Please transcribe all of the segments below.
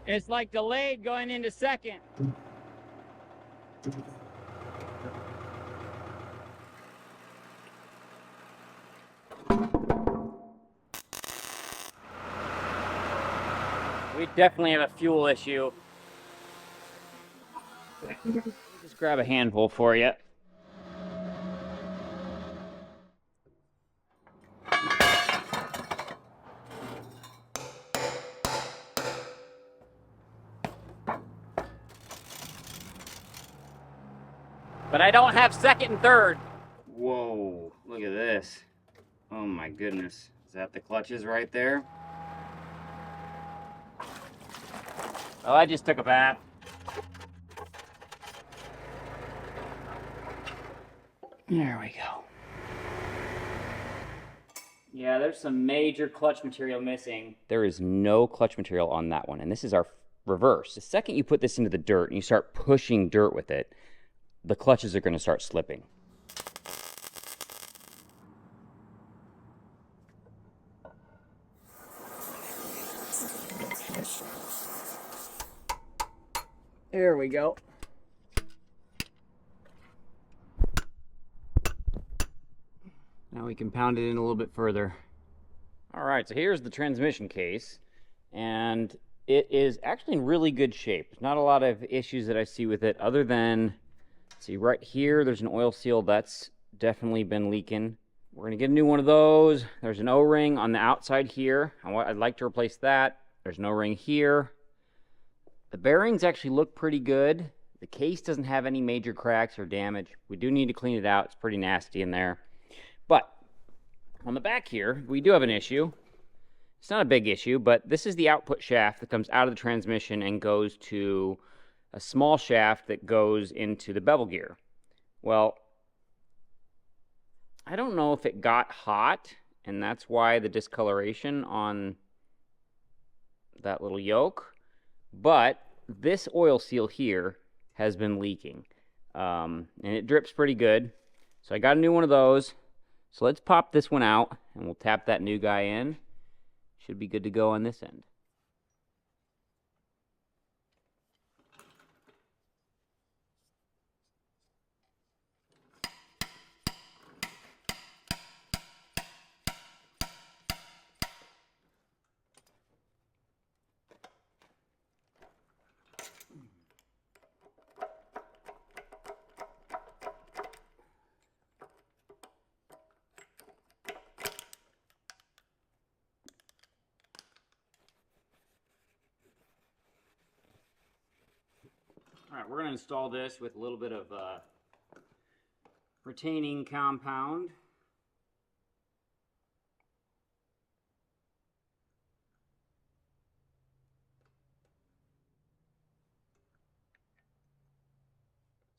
It's like delayed going into second. We definitely have a fuel issue. Just grab a handful for you. But I don't have second and third. Whoa, look at this. Oh my goodness. Is that the clutches right there? Oh, I just took a bath. There we go. Yeah, there's some major clutch material missing. There is no clutch material on that one, and this is our reverse. The second you put this into the dirt and you start pushing dirt with it, the clutches are going to start slipping. There we go. Now we can pound it in a little bit further. All right, so here's the transmission case, and it is actually in really good shape. There's not a lot of issues that I see with it other than, see right here, there's an oil seal that's definitely been leaking. We're gonna get a new one of those. There's an O-ring on the outside here. I'd like to replace that. There's an O-ring here. The bearings actually look pretty good. The case doesn't have any major cracks or damage. We do need to clean it out. It's pretty nasty in there. But on the back here, we do have an issue. It's not a big issue, but this is the output shaft that comes out of the transmission and goes to a small shaft that goes into the bevel gear. Well, I don't know if it got hot, and that's why the discoloration on that little yoke, but this oil seal here has been leaking, and it drips pretty good. So I got a new one of those. So let's pop this one out, and we'll tap that new guy in. Should be good to go on this end. All right, we're going to install this with a little bit of retaining compound.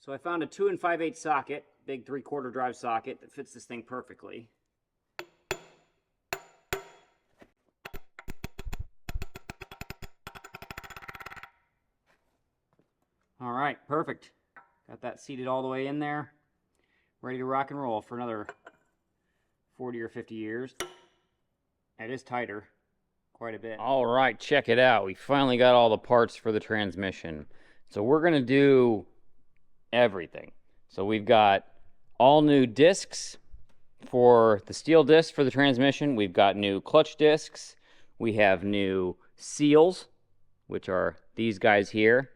So I found a 2 5/8 socket, big 3/4 drive socket that fits this thing perfectly. All right, perfect. Got that seated all the way in there. Ready to rock and roll for another 40 or 50 years. It is tighter, quite a bit. All right, check it out. We finally got all the parts for the transmission. So we're gonna do everything. So we've got all new discs for the steel discs for the transmission. We've got new clutch discs. We have new seals, which are these guys here.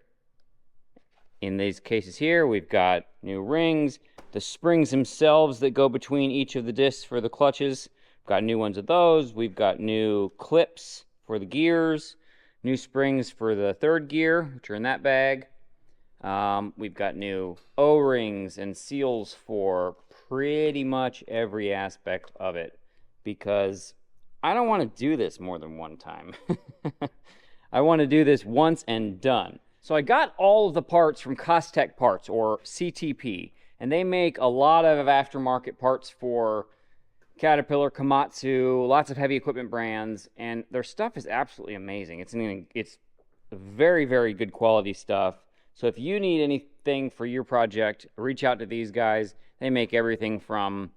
In these cases here, we've got new rings, the springs themselves that go between each of the discs for the clutches. We've got new ones of those. We've got new clips for the gears, new springs for the third gear, which are in that bag. We've got new O-rings and seals for pretty much every aspect of it, because I don't want to do this more than one time. I want to do this once and done. So I got all of the parts from Costech Parts, or CTP, and they make a lot of aftermarket parts for Caterpillar, Komatsu, lots of heavy equipment brands, and their stuff is absolutely amazing. It's very, very good quality stuff. So if you need anything for your project, reach out to these guys. They make everything from,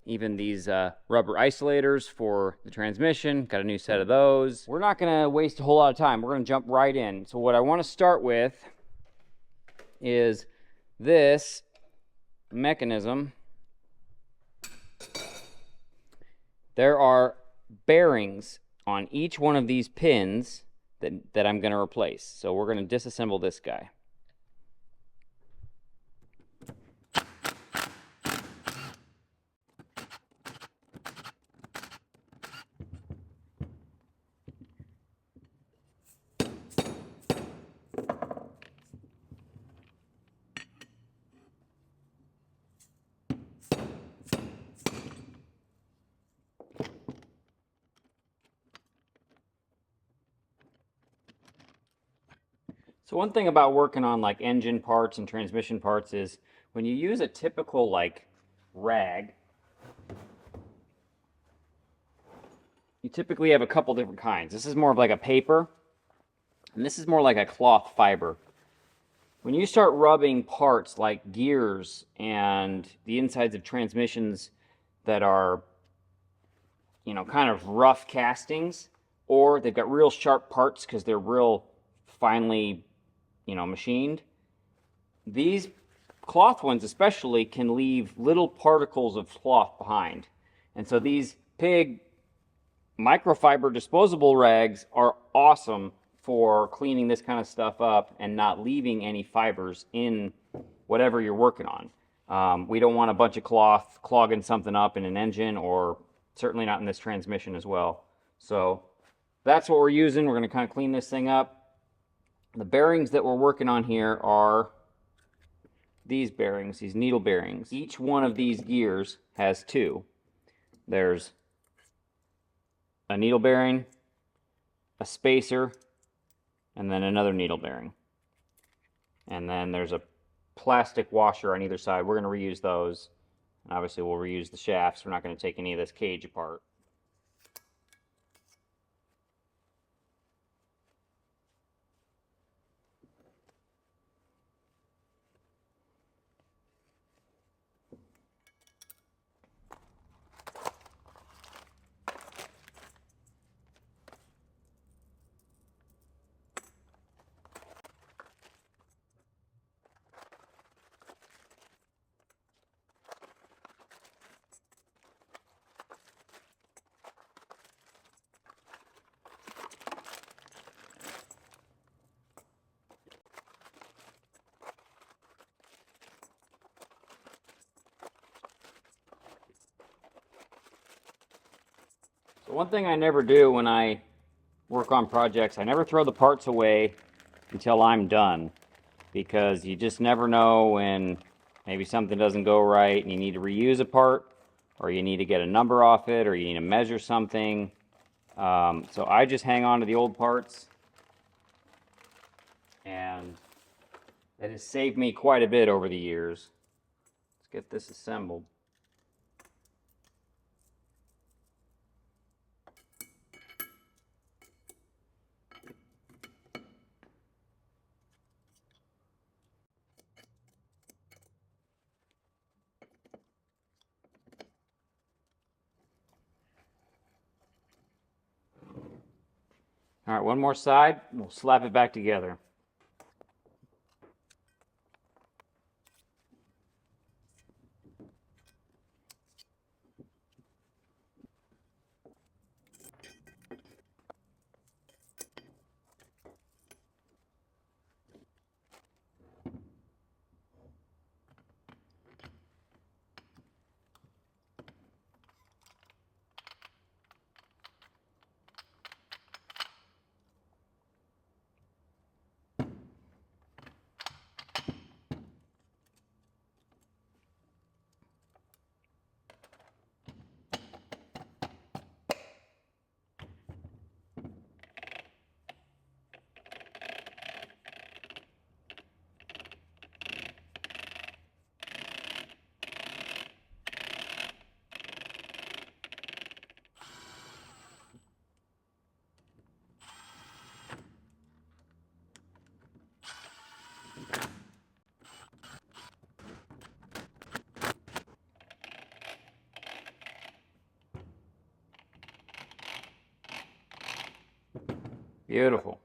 Even these rubber isolators for the transmission, got a new set of those. We're not going to waste a whole lot of time. We're going to jump right in. So what I want to start with is this mechanism. There are bearings on each one of these pins that I'm going to replace. So we're going to disassemble this guy. So one thing about working on like engine parts and transmission parts is when you use a typical like rag, you typically have a couple different kinds. This is more of like a paper, and this is more like a cloth fiber. When you start rubbing parts like gears and the insides of transmissions that are, you know, kind of rough castings, or they've got real sharp parts because they're real finely, you know, machined, these cloth ones especially can leave little particles of cloth behind. And so these big microfiber disposable rags are awesome for cleaning this kind of stuff up and not leaving any fibers in whatever you're working on. We don't want a bunch of cloth clogging something up in an engine, or certainly not in this transmission as well. So that's what we're using. We're going to kind of clean this thing up. The bearings that we're working on here are these bearings, these needle bearings. Each one of these gears has two. There's a needle bearing, a spacer, and then another needle bearing. And then there's a plastic washer on either side. We're going to reuse those. And obviously we'll reuse the shafts. We're not going to take any of this cage apart. So one thing I never do when I work on projects, I never throw the parts away until I'm done, because you just never know when maybe something doesn't go right and you need to reuse a part, or you need to get a number off it, or you need to measure something. So I just hang on to the old parts, and it has saved me quite a bit over the years. Let's get this assembled. All right, one more side, we'll slap it back together. Beautiful.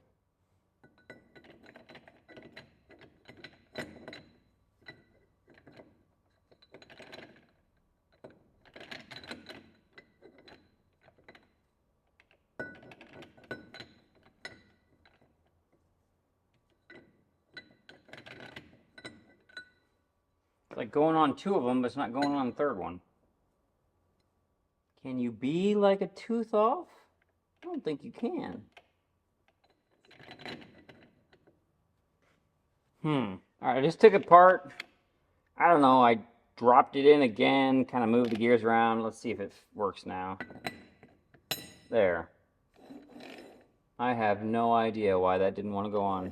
It's like going on 2 of them, but it's not going on the 3rd one. Can you be like a tooth off? I don't think you can. Alright, I just took it apart. I don't know, I dropped it in again, kind of moved the gears around. Let's see if it works now. There. I have no idea why that didn't want to go on.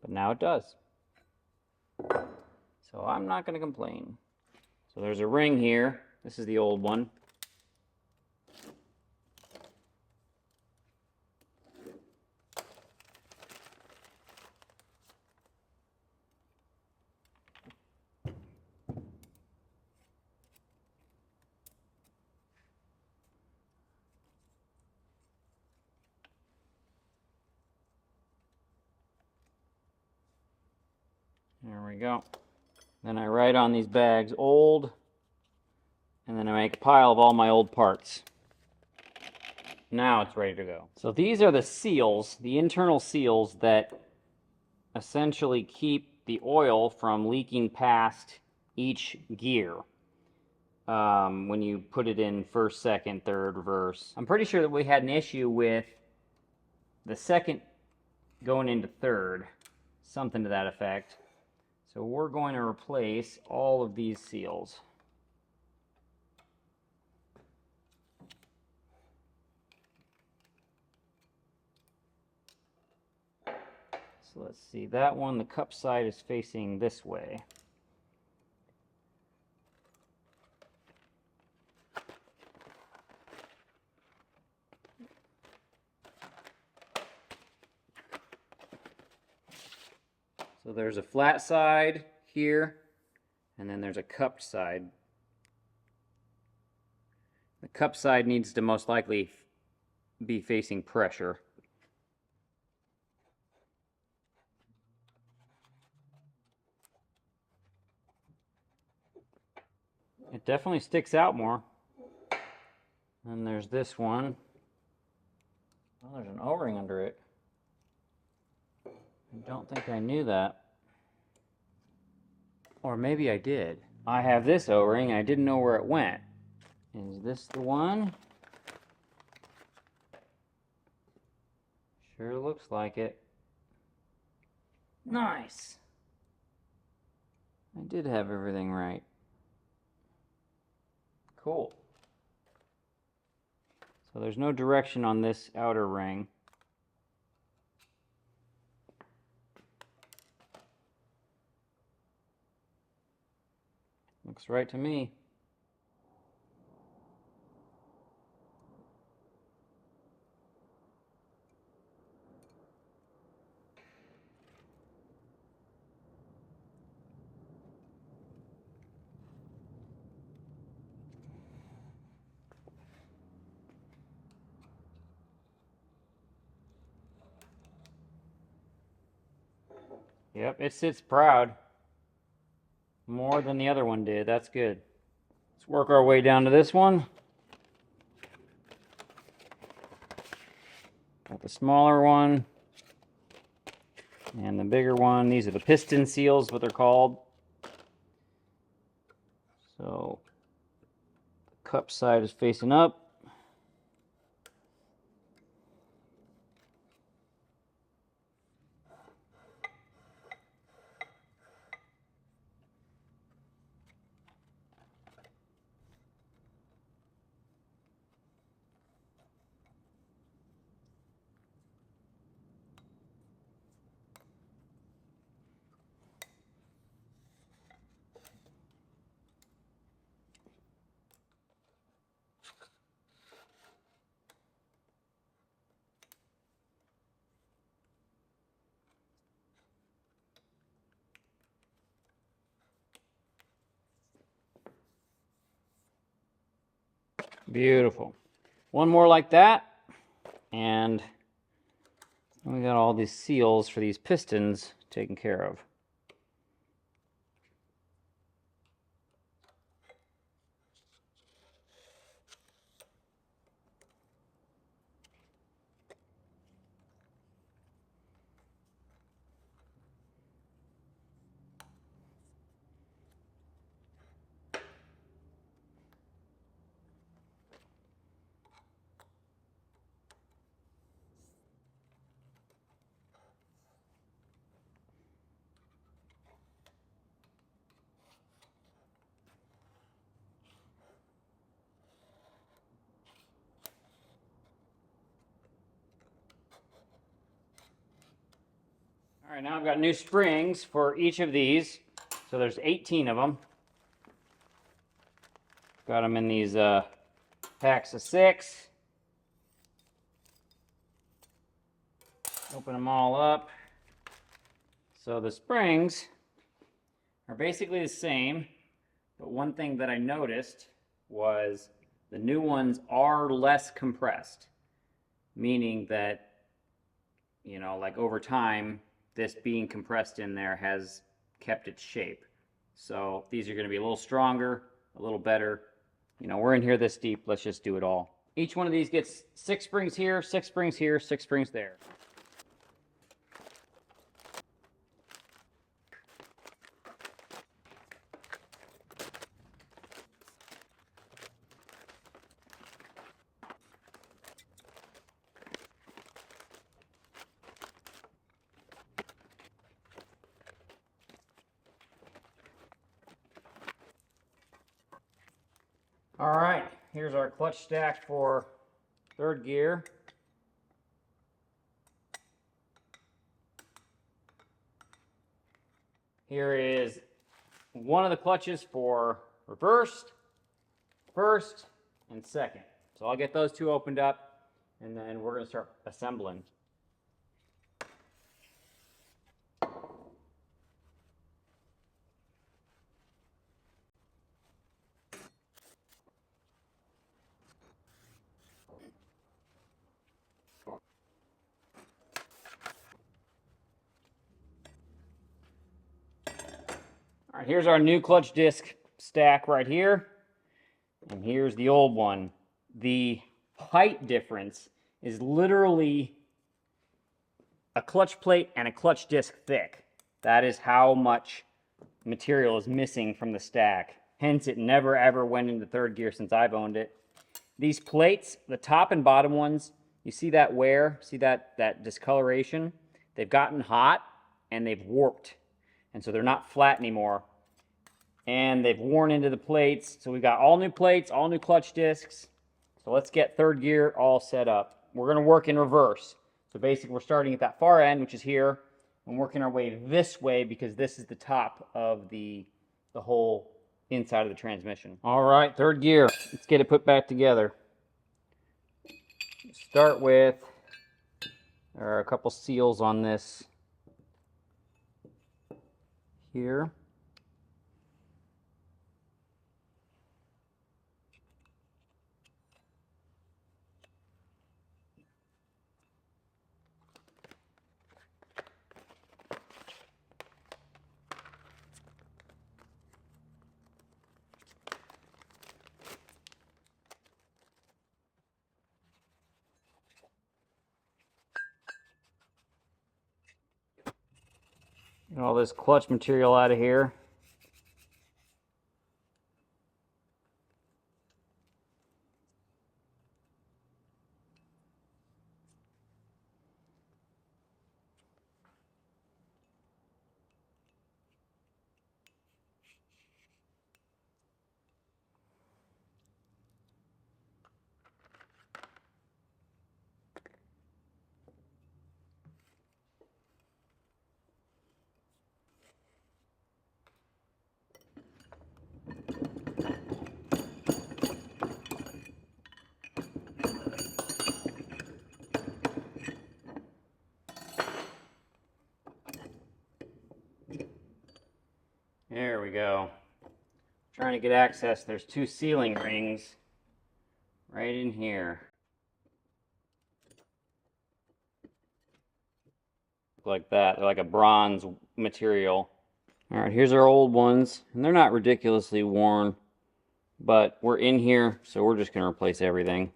But now it does. So I'm not going to complain. So there's a ring here. This is the old one. There we go. Then I write on these bags old, and then I make a pile of all my old parts. Now it's ready to go. So these are the seals, the internal seals that essentially keep the oil from leaking past each gear when you put it in first, second, third, reverse. I'm pretty sure that we had an issue with the second going into third, something to that effect. So we're going to replace all of these seals. So let's see, that one, the cup side is facing this way. So there's a flat side here, and then there's a cupped side. The cup side needs to most likely be facing pressure. It definitely sticks out more. And there's this one. Oh, there's an O-ring under it. I don't think I knew that. Or maybe I did. I have this O-ring, I didn't know where it went. Is this the one? Sure looks like it. Nice. I did have everything right. Cool. So there's no direction on this outer ring. Looks right to me. Yep, it sits proud. More than the other one did. That's good. Let's work our way down to this one. Got the smaller one and the bigger one. These are the piston seals, what they're called. So the cup side is facing up. Beautiful. One more like that, and we got all these seals for these pistons taken care of. All right, now I've got new springs for each of these. So there's 18 of them. Got them in these packs of 6. Open them all up. So the springs are basically the same, but one thing that I noticed was the new ones are less compressed, meaning that, you know, like over time, this being compressed in there has kept its shape. So these are going to be a little stronger, a little better. You know, we're in here this deep, let's just do it all. Each one of these gets 6 springs here, 6 springs here, 6 springs there. All right, here's our clutch stack for 3rd gear. Here is one of the clutches for reversed, 1st, and 2nd. So I'll get those 2 opened up, and then we're going to start assembling. All right, here's our new clutch disc stack right here, and here's the old one. The height difference is literally a clutch plate and a clutch disc thick. That is how much material is missing from the stack. Hence, it never ever went into 3rd gear since I've owned it. These plates, the top and bottom ones, you see that wear? See that discoloration? They've gotten hot and they've warped. And so they're not flat anymore. And they've worn into the plates. So we've got all new plates, all new clutch discs. So let's get 3rd gear all set up. We're going to work in reverse. So basically we're starting at that far end, which is here, and working our way this way because this is the top of the whole inside of the transmission. All right, 3rd gear. Let's get it put back together. Start with, there are a couple seals on this here. Get all this clutch material out of here. There we go. Trying to get access. There's 2 sealing rings right in here. like that. They're like a bronze material. All right, here's our old ones, and they're not ridiculously worn, but we're in here, so we're just going to replace everything.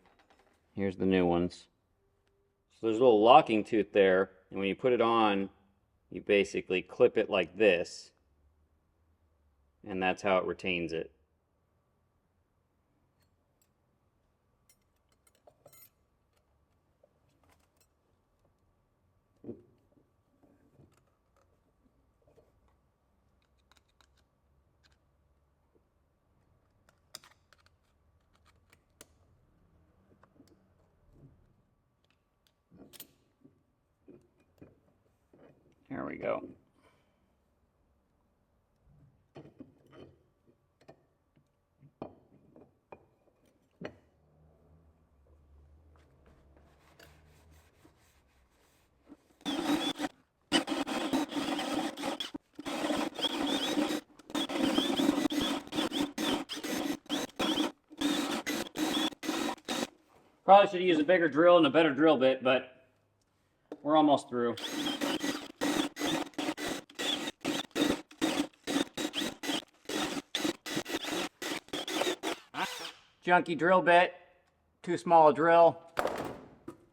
Here's the new ones. So there's a little locking tooth there, and when you put it on, you basically clip it like this, and that's how it retains it. There we go. Probably should use a bigger drill and a better drill bit, but we're almost through. Junky drill bit, too small a drill,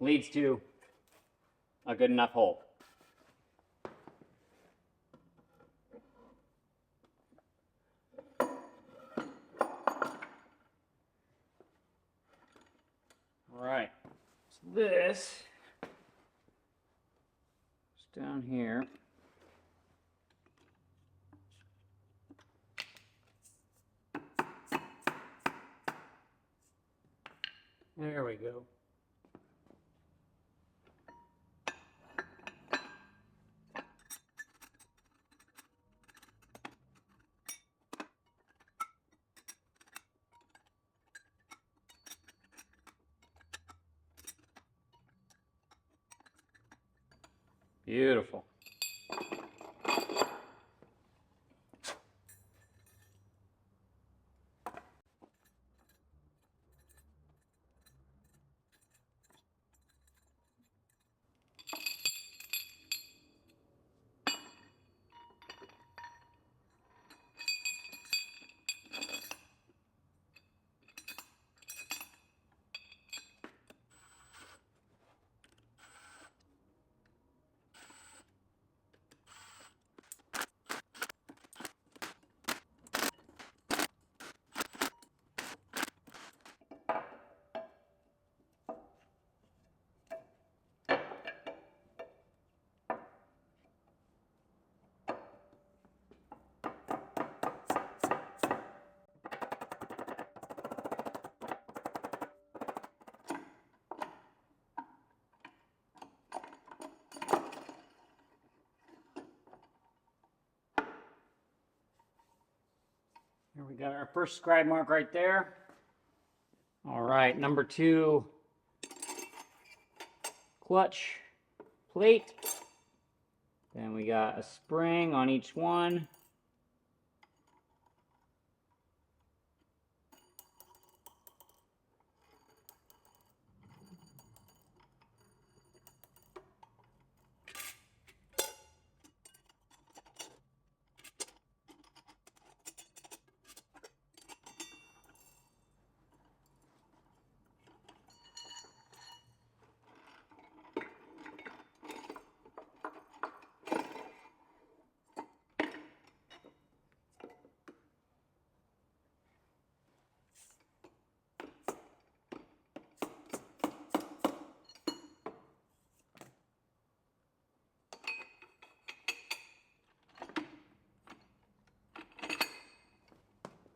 leads to a good enough hole. Alright, so this is down here. There we go. Beautiful. Here we got our first scribe mark right there. All right, number 2 clutch plate. Then we got a spring on each one.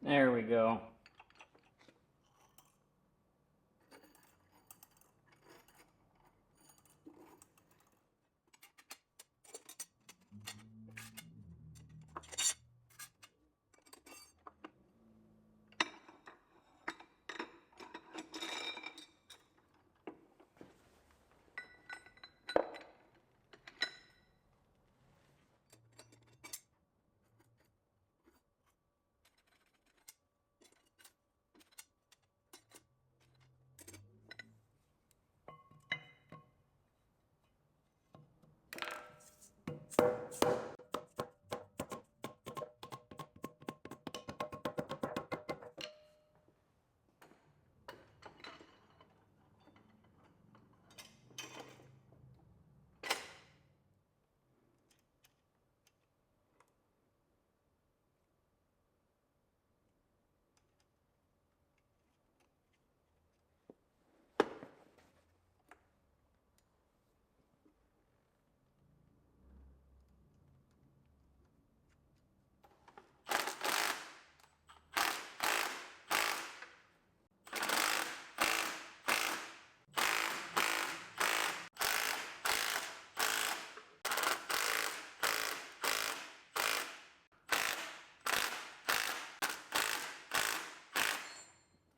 There we go.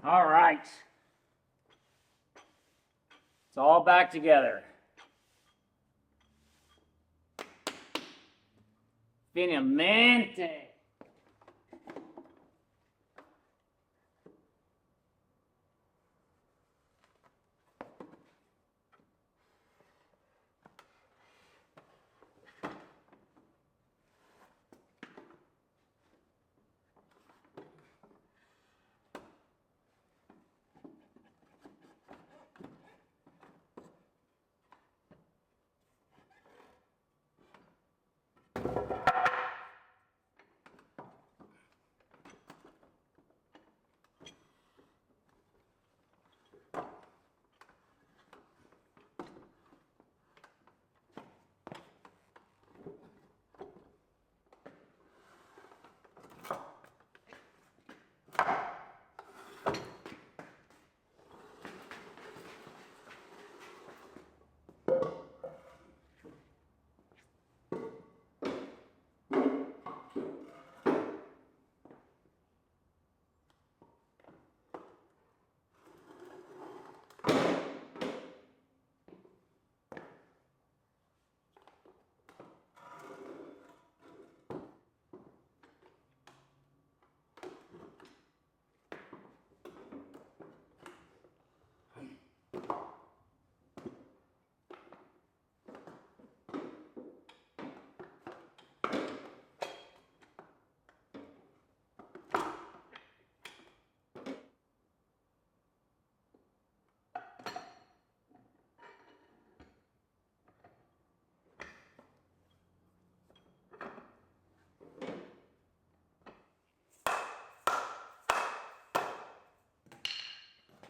All right. It's all back together. Finalmente.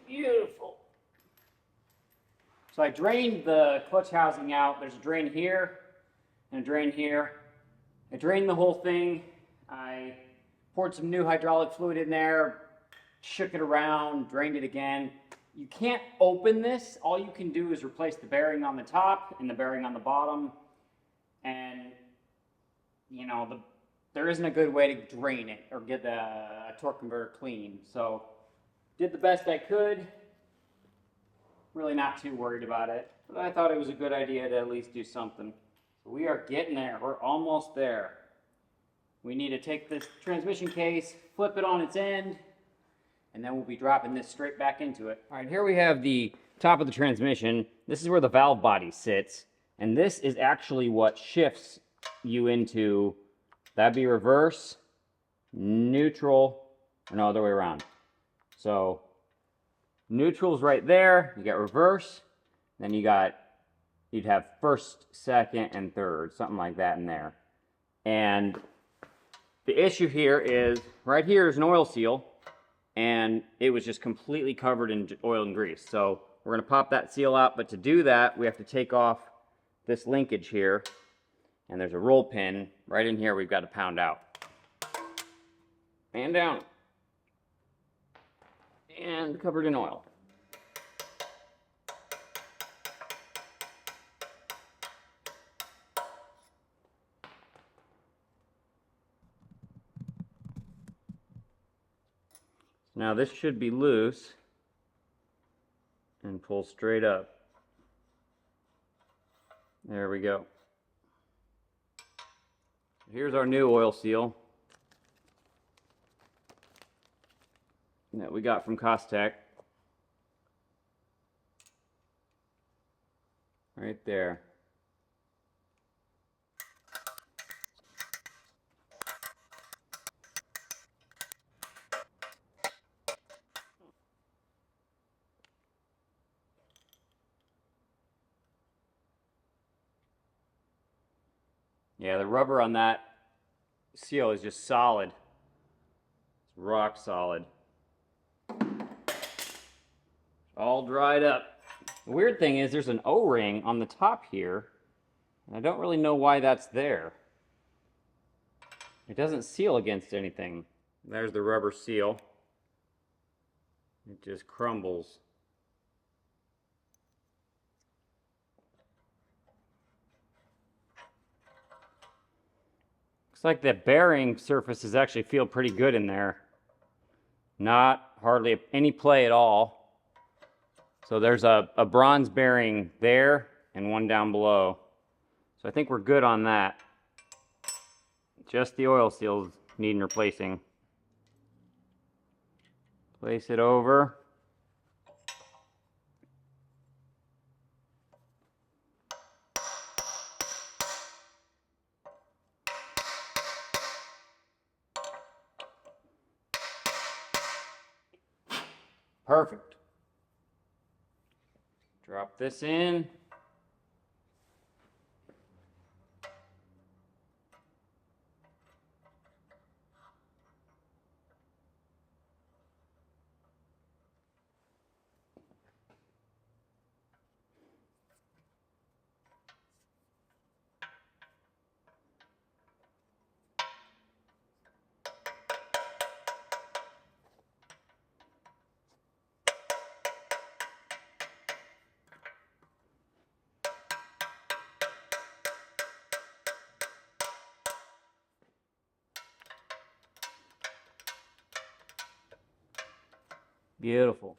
Beautiful. So I drained the clutch housing out. There's a drain here and a drain here. I drained the whole thing. I poured some new hydraulic fluid in there, shook it around, drained it again. You can't open this. All you can do is replace the bearing on the top and the bearing on the bottom. And, you know, there isn't a good way to drain it or get the torque converter clean. So did the best I could. Really not too worried about it, but I thought it was a good idea to at least do something. So we are getting there. We're almost there. We need to take this transmission case, flip it on its end, and then we'll be dropping this straight back into it. All right, here we have the top of the transmission. This is where the valve body sits, and this is actually what shifts you into, that'd be reverse, neutral, or no, other way around. So neutral's right there, you got reverse, then you'd have first, second, and third, something like that in there. And the issue here is, right here is an oil seal, and it was just completely covered in oil and grease. So we're gonna pop that seal out, but to do that, we have to take off this linkage here, and there's a roll pin right in here we've got to pound out. And down. And covered in oil. Now this should be loose and pull straight up. There we go. Here's our new oil seal that we got from Costech. Right there. Yeah, the rubber on that seal is just solid. It's rock solid. All dried up. The weird thing is there's an O-ring on the top here, and I don't really know why that's there. It doesn't seal against anything. There's the rubber seal. It just crumbles. Looks like the bearing surfaces actually feel pretty good in there. Not hardly any play at all. So there's a bronze bearing there and one down below. So I think we're good on that. Just the oil seals needing replacing. Place it over. Perfect. Drop this in. Beautiful.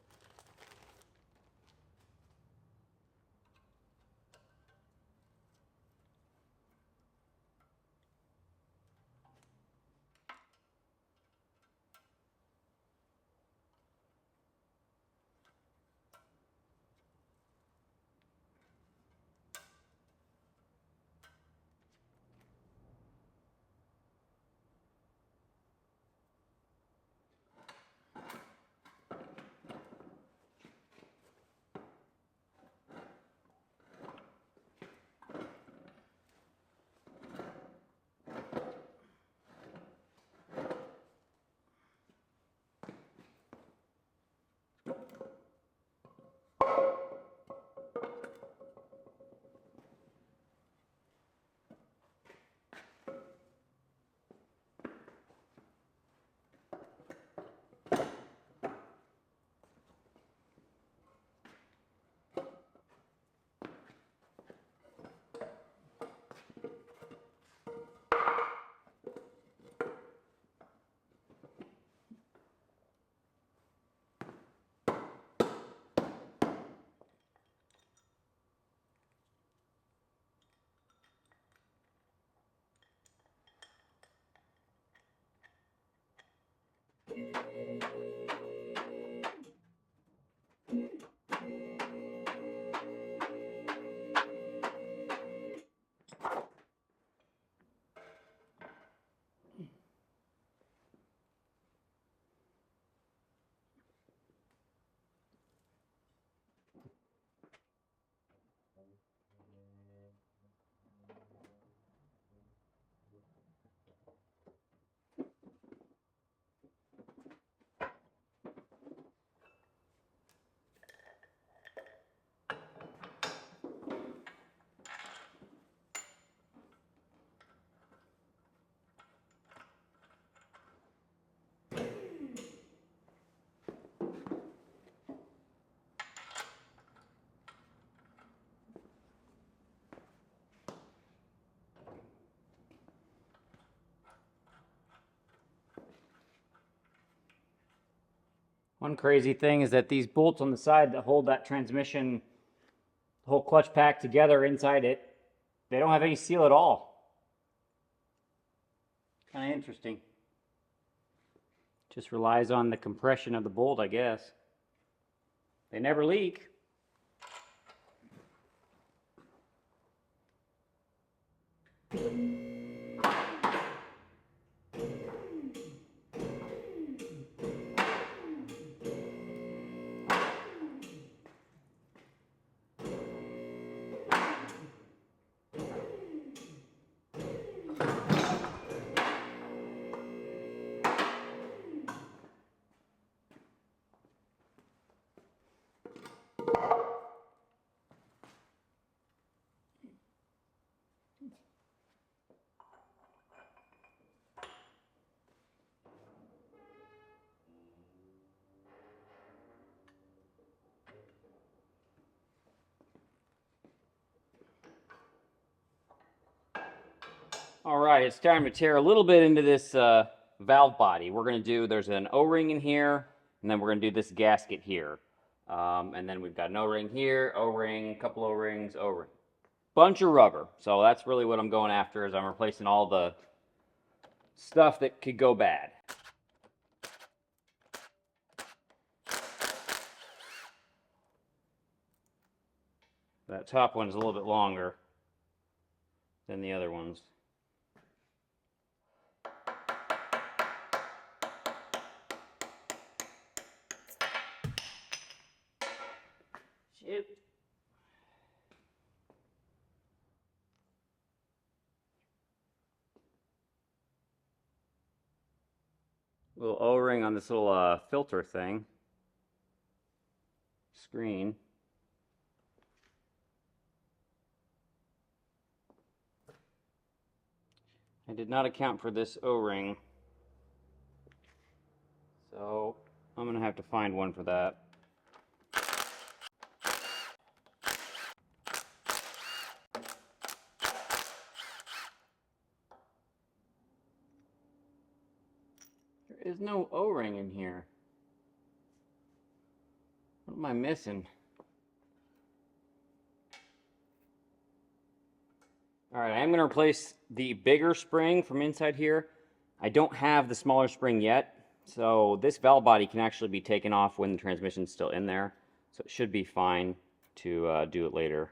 One crazy thing is that these bolts on the side that hold that transmission, the whole clutch pack together inside it, they don't have any seal at all. Kind of interesting. Just relies on the compression of the bolt, I guess. They never leak. All right, it's time to tear a little bit into this valve body. We're going to do, there's an O-ring in here And then we're going to do this gasket here. And then we've got an O-ring here, O-ring, couple O-rings, O-ring. Bunch of rubber. So that's really what I'm going after, is I'm replacing all the stuff that could go bad. That top one's a little bit longer than the other ones. Shoot. Little O-ring on this little filter thing. Screen. I did not account for this O-ring, so I'm going to have to find one for that. There is no O-ring in here. What am I missing? Alright, I am going to replace the bigger spring from inside here. I don't have the smaller spring yet, so this valve body can actually be taken off when the transmission's still in there. So it should be fine to do it later.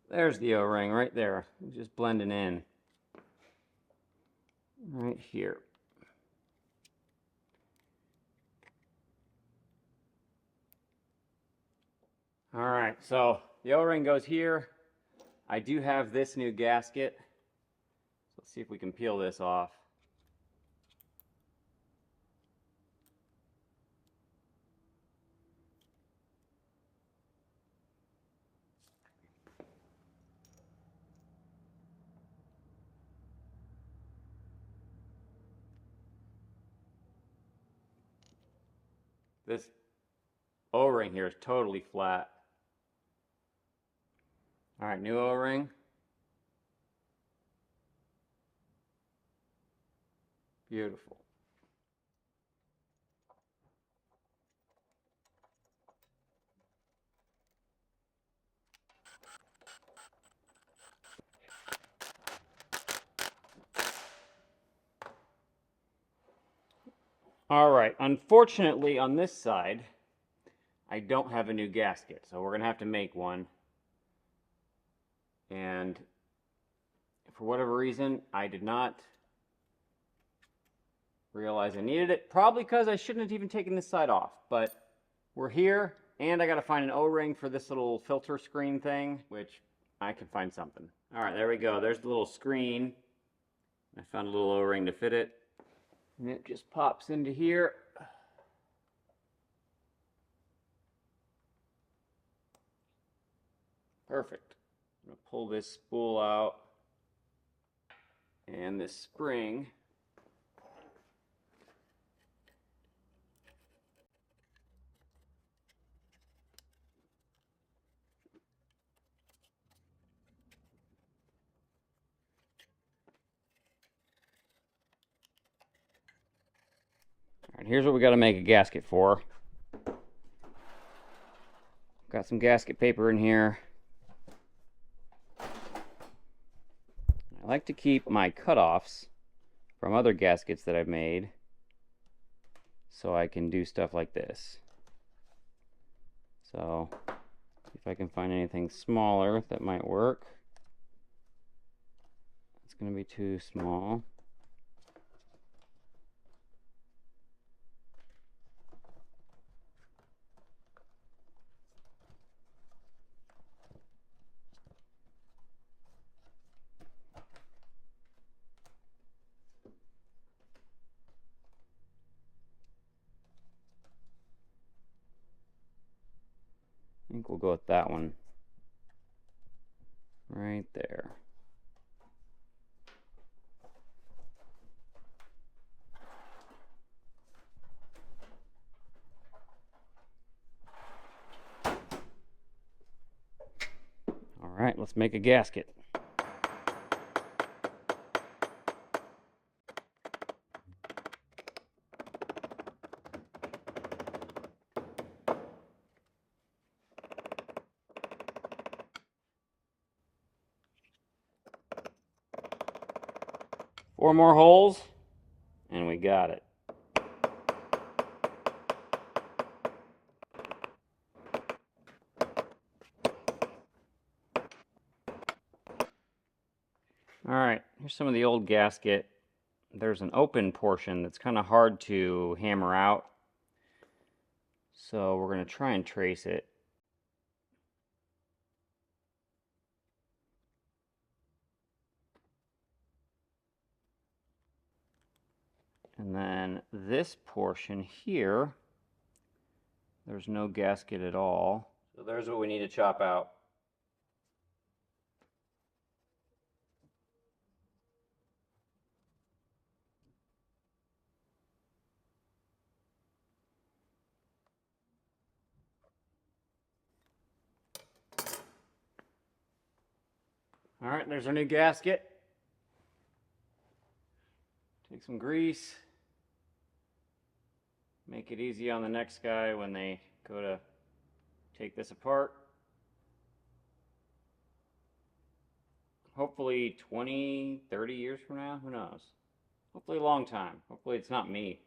There's the O-ring right there, just blending in. Right here. Alright, so the O-ring goes here. I do have this new gasket. So let's see if we can peel this off. This O-ring here is totally flat. Alright, new O-ring. Beautiful. Alright, unfortunately on this side, I don't have a new gasket, so we're going to have to make one. And for whatever reason, I did not realize I needed it. Probably because I shouldn't have even taken this side off. But we're here, and I got to find an O-ring for this little filter screen thing, which I can find something. Alright, there we go. There's the little screen. I found a little O-ring to fit it. And it just pops into here. Perfect. I'm going to pull this spool out and this spring. All right, here's what we got to make a gasket for. Got some gasket paper in here. I like to keep my cutoffs from other gaskets that I've made so I can do stuff like this. So, see if I can find anything smaller that might work. It's going to be too small. I think we'll go with that one right there. All right, let's make a gasket. 4 more holes, and we got it. Alright, here's some of the old gasket. There's an open portion that's kind of hard to hammer out. So we're going to try and trace it. And then this portion here, there's no gasket at all. So there's what we need to chop out. All right, there's our new gasket. Take some grease. Make it easy on the next guy when they go to take this apart. Hopefully 20, 30 years from now, who knows? Hopefully a long time. Hopefully it's not me.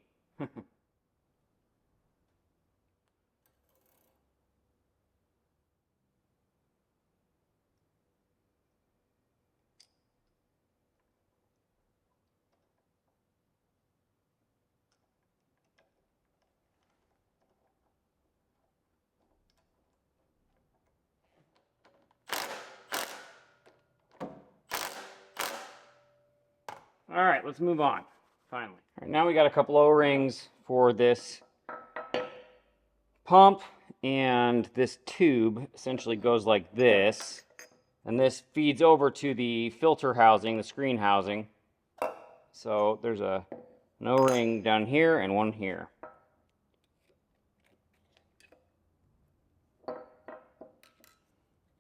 All right, let's move on, finally. All right, now we got a couple O-rings for this pump, and this tube essentially goes like this, and this feeds over to the filter housing, the screen housing. So there's an O-ring down here and one here.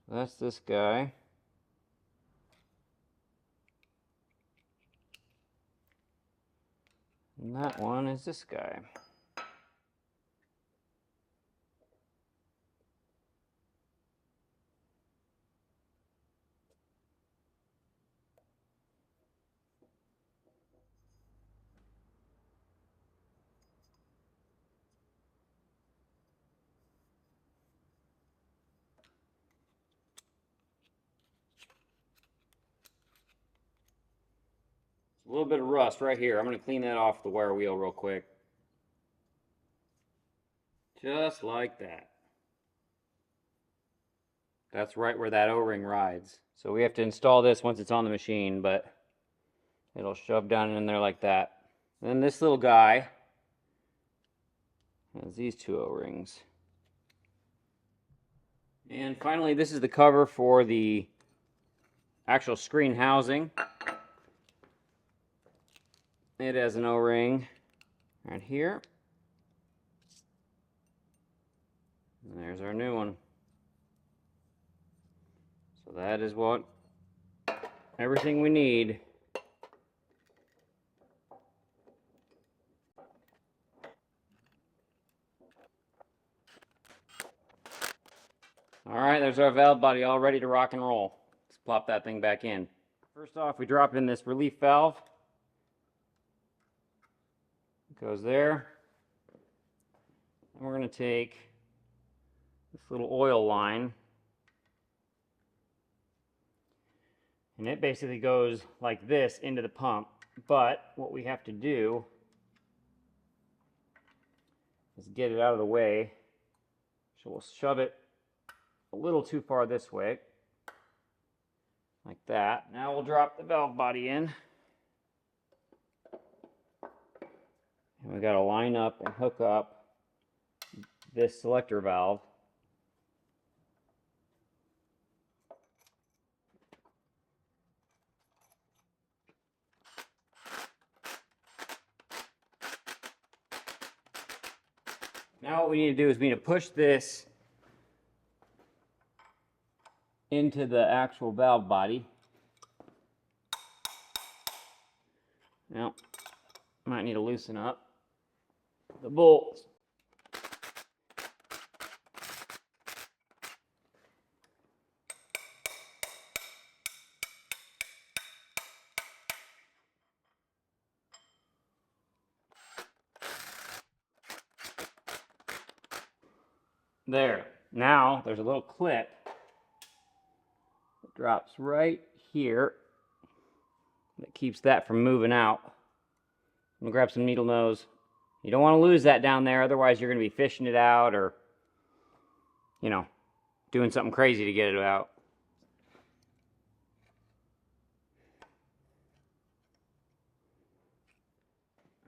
That's this guy. And that one is this guy. A little bit of rust right here. I'm going to clean that off the wire wheel real quick. Just like that. That's right where that O-ring rides. So we have to install this once it's on the machine, but it'll shove down in there like that. Then this little guy has these two O-rings. And finally, this is the cover for the actual screen housing. It has an O-ring right here. And there's our new one. So that is what everything we need. All right, there's our valve body all ready to rock and roll. Let's plop that thing back in. First off, we drop in this relief valve. It goes there. And we're going to take this little oil line, and it basically goes like this into the pump. But what we have to do is get it out of the way. So we'll shove it a little too far this way, like that. Now we'll drop the valve body in. And we got to line up and hook up this selector valve. Now what we need to do is we need to push this into the actual valve body. Now, might need to loosen up the bolts. There. Now there's a little clip that drops right here that keeps that from moving out. I'm gonna grab some needle nose. You don't want to lose that down there, otherwise you're gonna be fishing it out or, you know, doing something crazy to get it out.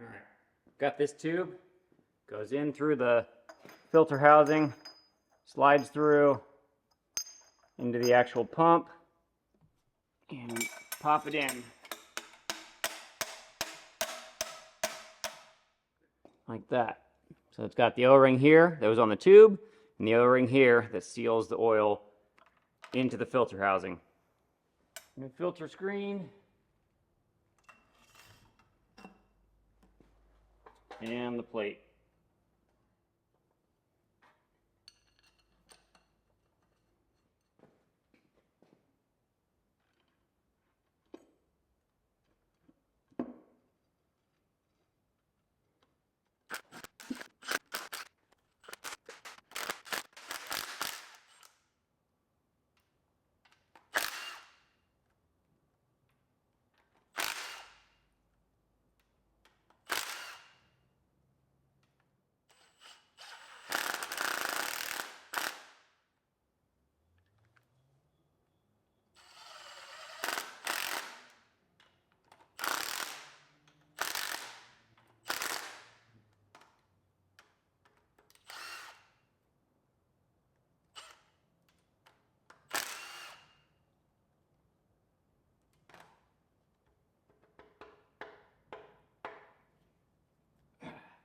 All right, got this tube, goes in through the filter housing, slides through into the actual pump, and pop it in. Like that. So it's got the O-ring here that was on the tube, and the O-ring here that seals the oil into the filter housing. New filter screen. And the plate.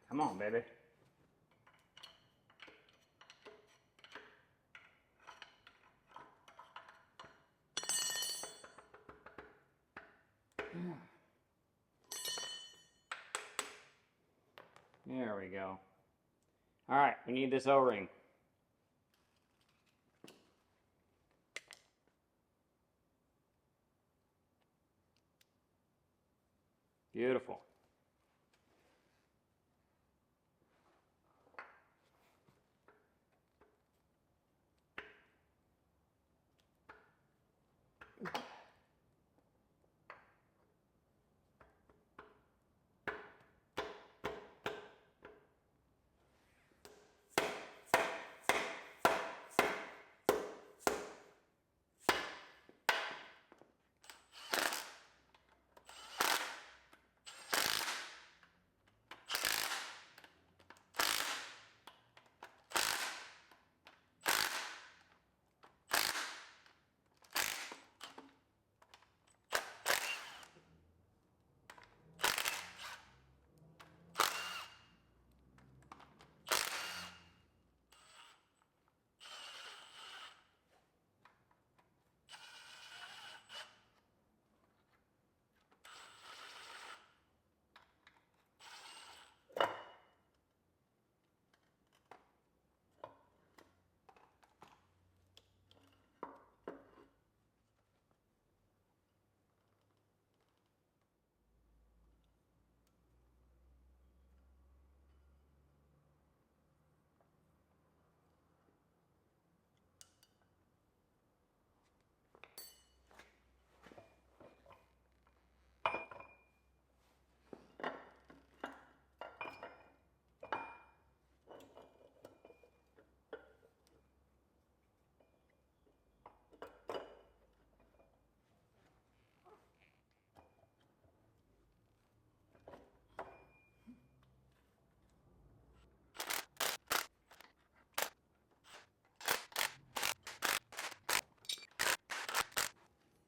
Come on, baby. There we go. All right, we need this O-ring. Beautiful.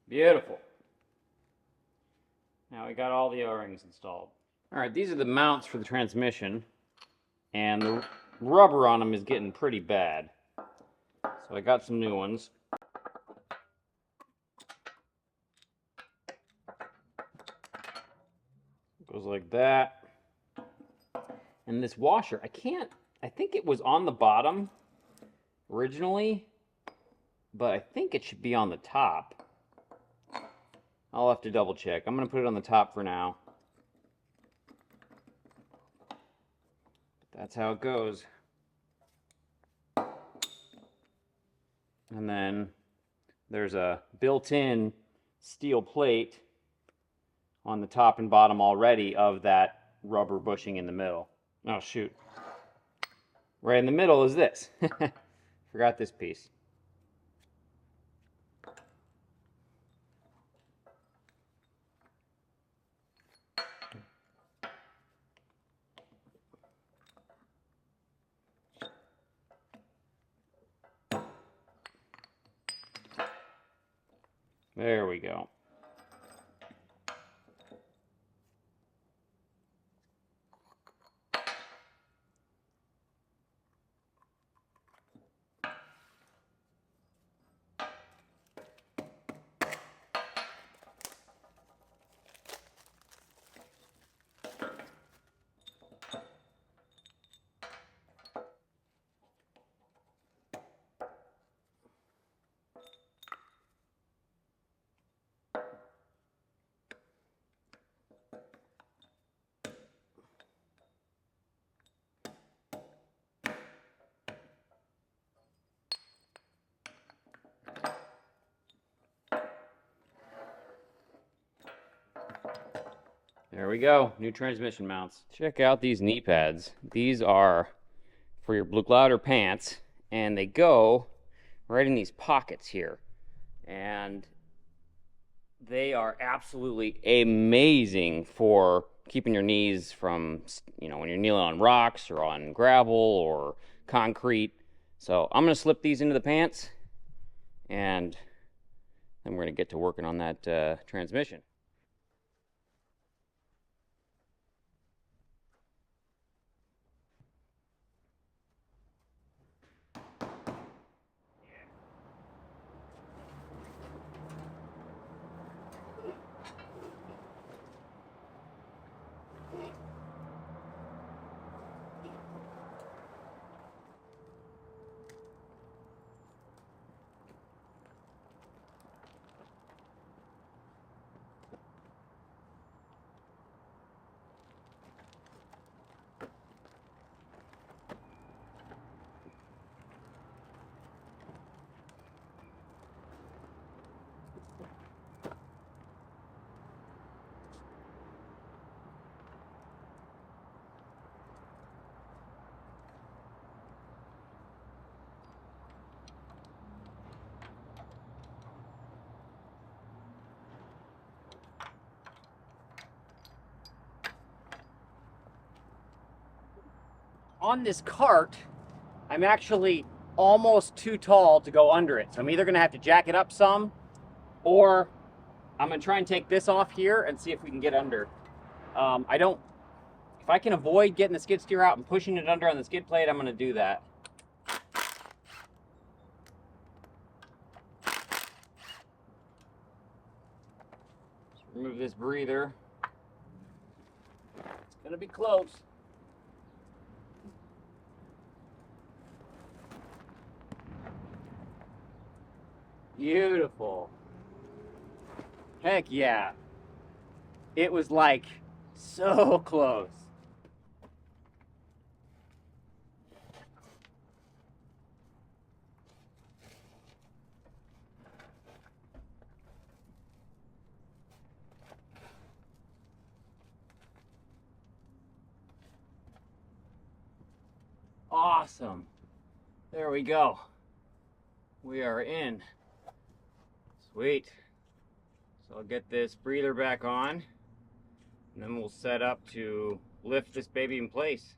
Beautiful. Now we got all the O-rings installed. All right, these are the mounts for the transmission, and the rubber on them is getting pretty bad. So I got some new ones. Goes like that. And this washer, I think it was on the bottom originally, but I think it should be on the top. I'll have to double check. I'm going to put it on the top for now. That's how it goes. And then there's a built-in steel plate on the top and bottom already of that rubber bushing in the middle. Oh shoot. Right in the middle is this. Forgot this piece. There we go. There we go, new transmission mounts. Check out these knee pads. These are for your blue cloud or pants, and they go right in these pockets here. And they are absolutely amazing for keeping your knees from, you know, when you're kneeling on rocks or on gravel or concrete. So I'm gonna slip these into the pants, and then we're gonna get to working on that transmission. On this cart, I'm actually almost too tall to go under it. So I'm either gonna have to jack it up some, or I'm gonna try and take this off here and see if we can get under. If I can avoid getting the skid steer out and pushing it under on the skid plate, I'm gonna do that. Just remove this breather. It's gonna be close. Beautiful. Heck yeah. It was like so close. Awesome. There we go. We are in. Sweet. So I'll get this breather back on, and then we'll set up to lift this baby in place.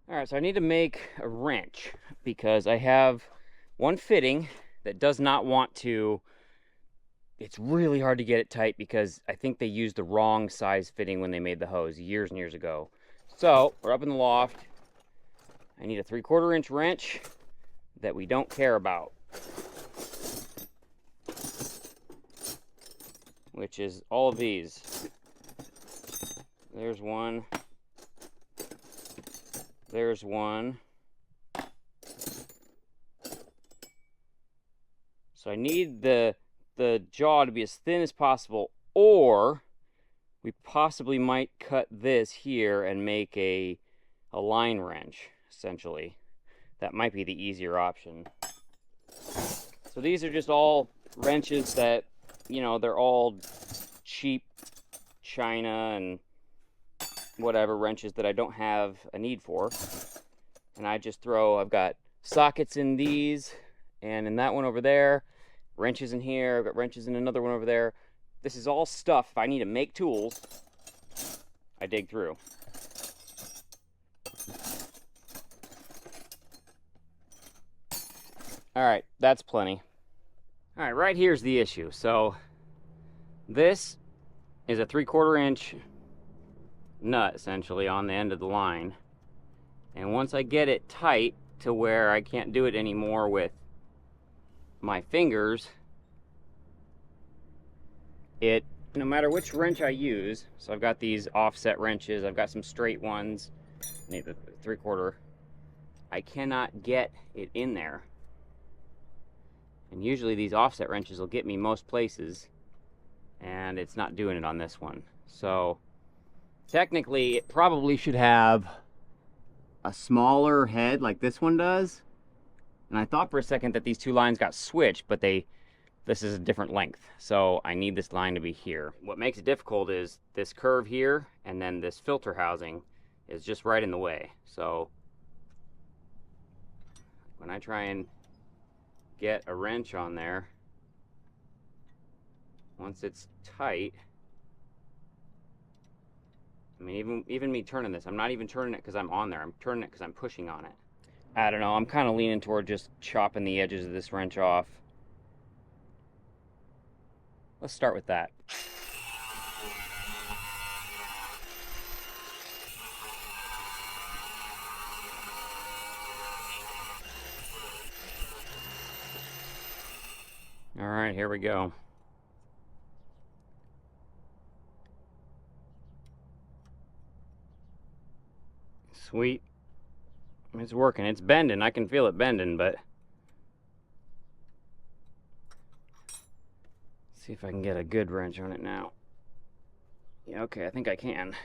All right, so I need to make a wrench because I have one fitting that does not want to. It's really hard to get it tight because I think they used the wrong size fitting when they made the hose years and years ago. So we're up in the loft. I need a 3/4 inch wrench that we don't care about, which is all of these. There's one. There's one. So I need the jaw to be as thin as possible, or we possibly might cut this here and make a line wrench, essentially. that might be the easier option. So these are just all wrenches that, you know, they're all cheap China and whatever wrenches that I don't have a need for. And I just throw, I've got sockets in these and in that one over there, wrenches in here, I've got wrenches in another one over there. This is all stuff, if I need to make tools, I dig through. All right, that's plenty. All right, right here's the issue. So this is a 3/4 inch nut essentially on the end of the line. And once I get it tight to where I can't do it anymore with my fingers, no matter which wrench I use, so I've got these offset wrenches, I've got some straight ones, I need the 3/4, I cannot get it in there. And usually these offset wrenches will get me most places, and it's not doing it on this one. So technically it probably should have a smaller head like this one does. And I thought for a second that these two lines got switched, but this is a different length. So I need this line to be here. What makes it difficult is this curve here, and then this filter housing is just right in the way. So when I try and get a wrench on there, once it's tight, I mean, even me turning this, I'm not even turning it because I'm on there, I'm turning it because I'm pushing on it. I don't know, I'm kind of leaning toward just chopping the edges of this wrench off. Let's start with that. All right, here we go. Sweet. It's working. It's bending. I can feel it bending, but see if I can get a good wrench on it now. Yeah, okay, I think I can.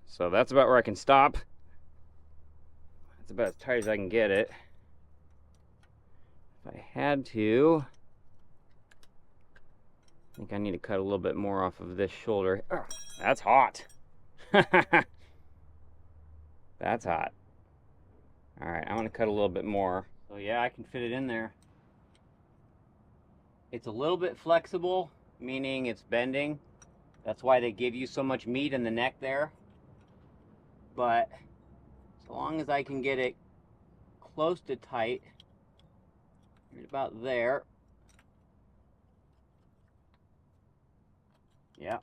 So that's about where I can stop. That's about as tight as I can get it. If I had to, I think I need to cut a little bit more off of this shoulder. Oh, that's hot. That's hot. All right, I'm gonna cut a little bit more. So yeah, I can fit it in there. It's a little bit flexible, meaning it's bending. That's why they give you so much meat in the neck there. But as long as I can get it close to tight, right about there. Yeah.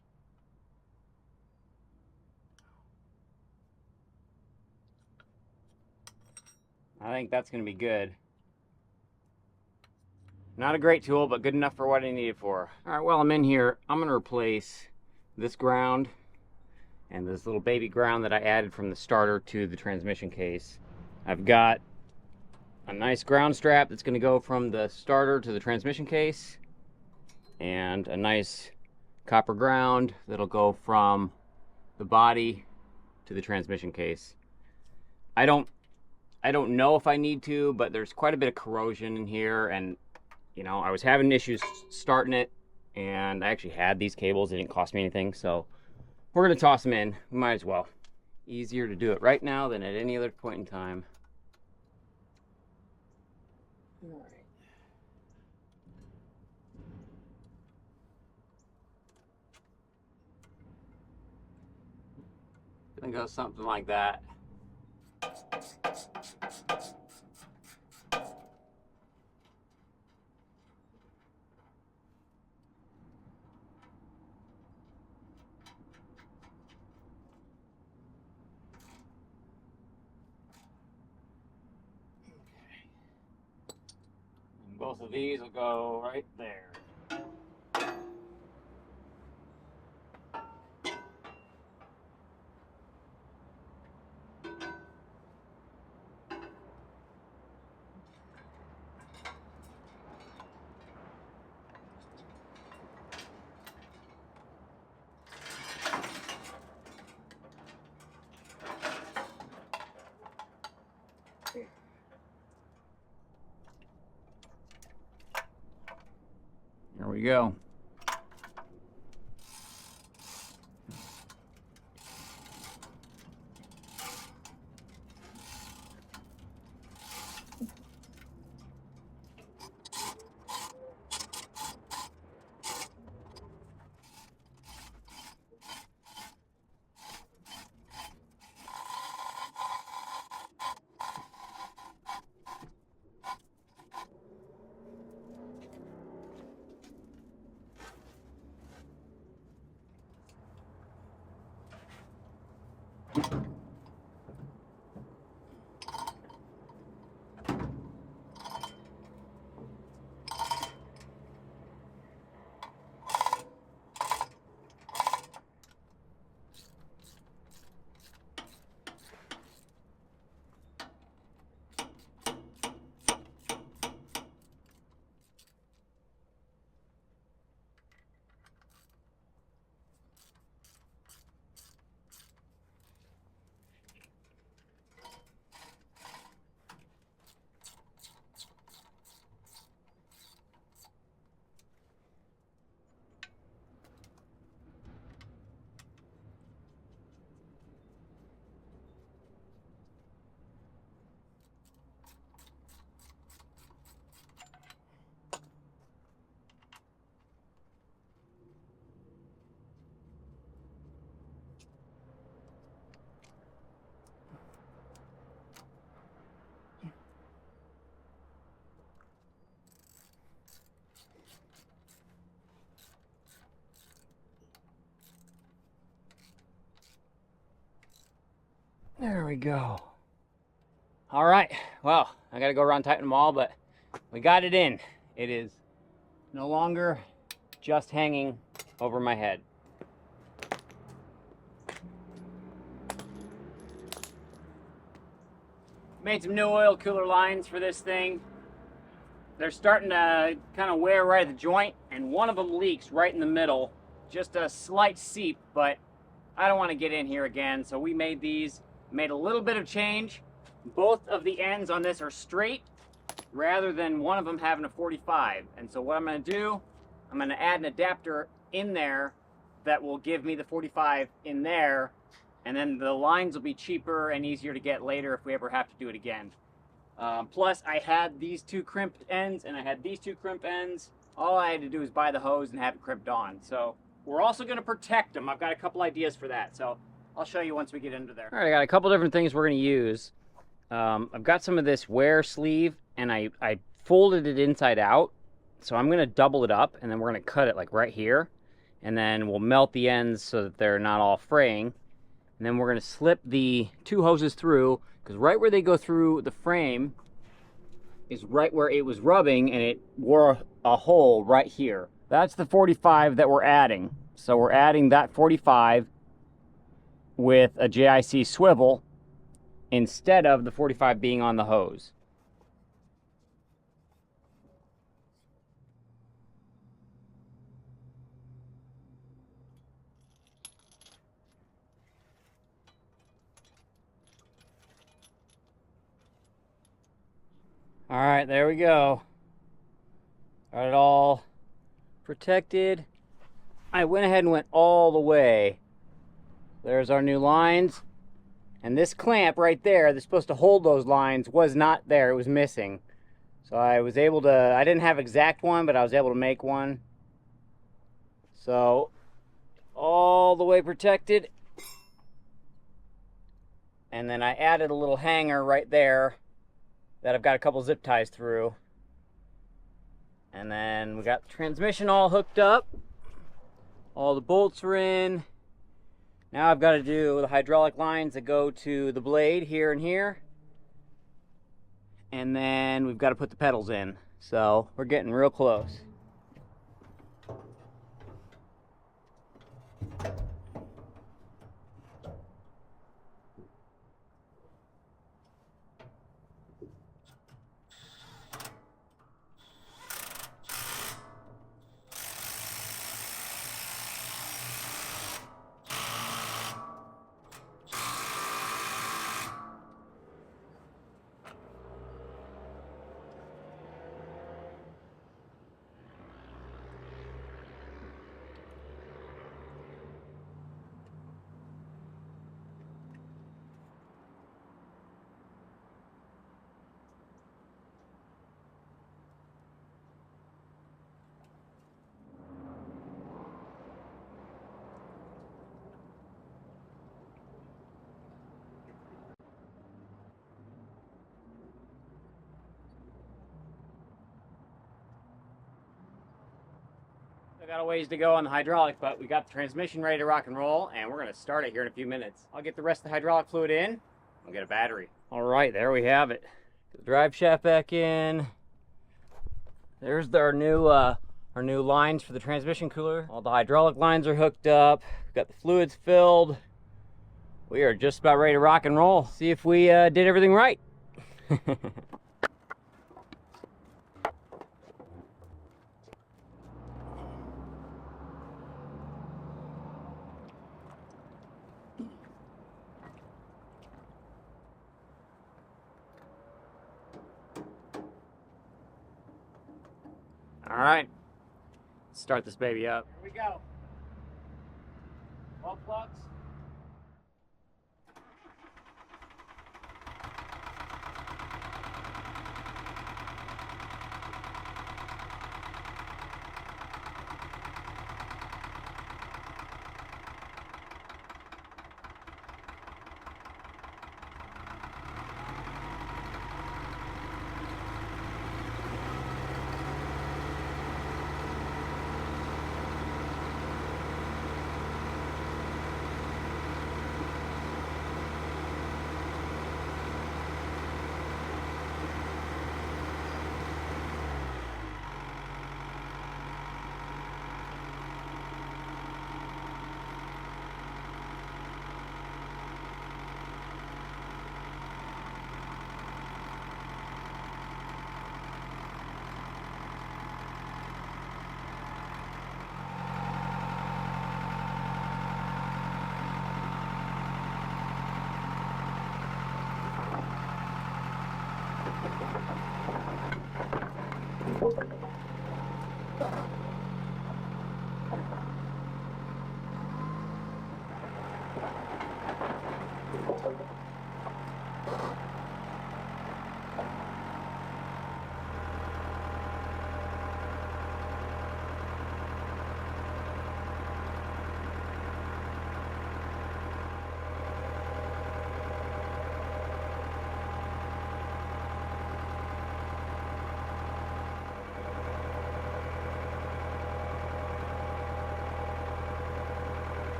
I think that's going to be good. Not a great tool, but good enough for what I need it for. All right, while I'm in here, I'm going to replace this ground and this little baby ground that I added from the starter to the transmission case. I've got a nice ground strap that's going to go from the starter to the transmission case, and a nice copper ground that'll go from the body to the transmission case. I don't know if I need to, but there's quite a bit of corrosion in here, and you know, I was having issues starting it, and I actually had these cables. It didn't cost me anything, so we're gonna toss them in. We might as well. Easier to do it right now than at any other point in time. All right. Gonna go something like that. Both of these will go right there. we go. There we go. All right, well, I gotta go around tighten them all, but we got it in. It is no longer just hanging over my head. Made some new oil cooler lines for this thing. They're starting to kind of wear right at the joint, and one of them leaks right in the middle. Just a slight seep, but I don't want to get in here again, so we made these. Made a little bit of change. Both of the ends on this are straight rather than one of them having a 45. And so what I'm going to do, I'm going to add an adapter in there that will give me the 45 in there, and then the lines will be cheaper and easier to get later if we ever have to do it again. Plus I had these two crimped ends and I had these two crimp ends. All I had to do was buy the hose and have it crimped on. So we're also going to protect them. I've got a couple ideas for that. So I'll show you once we get into there. All right, I got a couple different things we're going to use. I've got some of this wear sleeve, and I folded it inside out. So I'm going to double it up, and then we're going to cut it like right here. And then we'll melt the ends so that they're not all fraying. And then we're going to slip the two hoses through, because right where they go through the frame is right where it was rubbing, and it wore a hole right here. That's the 45 that we're adding. So we're adding that 45 with a JIC swivel instead of the 45 being on the hose. All right, there we go. Got it all protected. I went ahead and went all the way. There's our new lines. And this clamp right there that's supposed to hold those lines was not there. It was missing. So I was able to, I didn't have exact one, but I was able to make one. So all the way protected. And then I added a little hanger right there that I've got a couple zip ties through. And then we got the transmission all hooked up. All the bolts are in. Now I've got to do the hydraulic lines that go to the blade here and here. And then we've got to put the pedals in. So we're getting real close. Got a ways to go on the hydraulic, but we got the transmission ready to rock and roll, and we're going to start it here in a few minutes. I'll get the rest of the hydraulic fluid in. We'll get a battery. All right, there we have it. Get the drive shaft back in. There's our new lines for the transmission cooler. All the hydraulic lines are hooked up. We've got the fluids filled. We are just about ready to rock and roll. See if we did everything right. All right, let's start this baby up. Here we go. 12 plugs.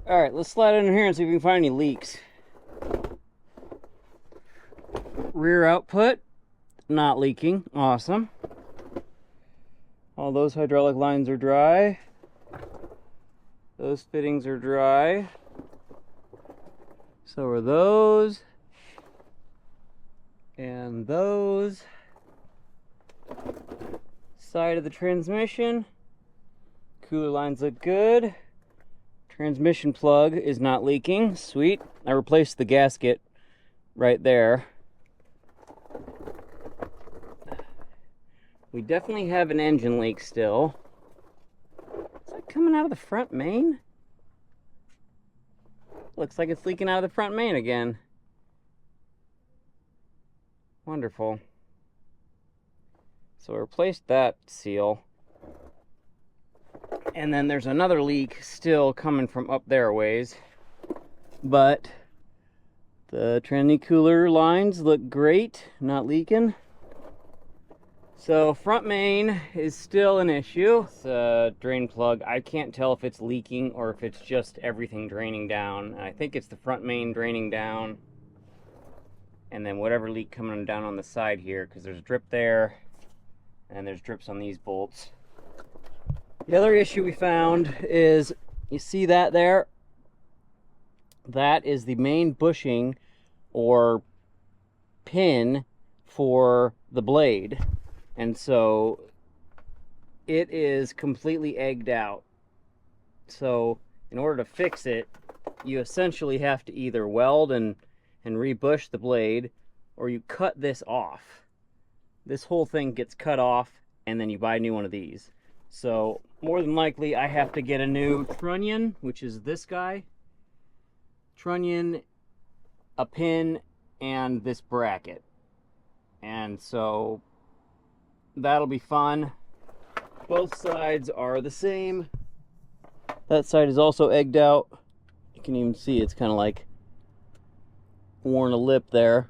All right, let's slide in here and see if we can find any leaks. Rear output, not leaking. Awesome. All those hydraulic lines are dry. Those fittings are dry. So are those. And those. Side of the transmission. Cooler lines look good. Transmission plug is not leaking. Sweet. I replaced the gasket right there. We definitely have an engine leak still. Is that coming out of the front main? Looks like it's leaking out of the front main again. Wonderful. So I replaced that seal. And then there's another leak still coming from up there a ways. But the tranny cooler lines look great, not leaking. So front main is still an issue. It's a drain plug. I can't tell if it's leaking or if it's just everything draining down. I think it's the front main draining down. And then whatever leak coming down on the side here, because there's a drip there and there's drips on these bolts. The other issue we found is, you see that there? That is the main bushing or pin for the blade. And so it is completely egged out. So in order to fix it, you essentially have to either weld and rebush the blade, or you cut this off. This whole thing gets cut off, and then you buy a new one of these. So more than likely I have to get a new trunnion, which is this guy. Trunnion, a pin, and this bracket. And so that'll be fun. Both sides are the same. That side is also egged out. You can even see it's kind of like worn a lip there.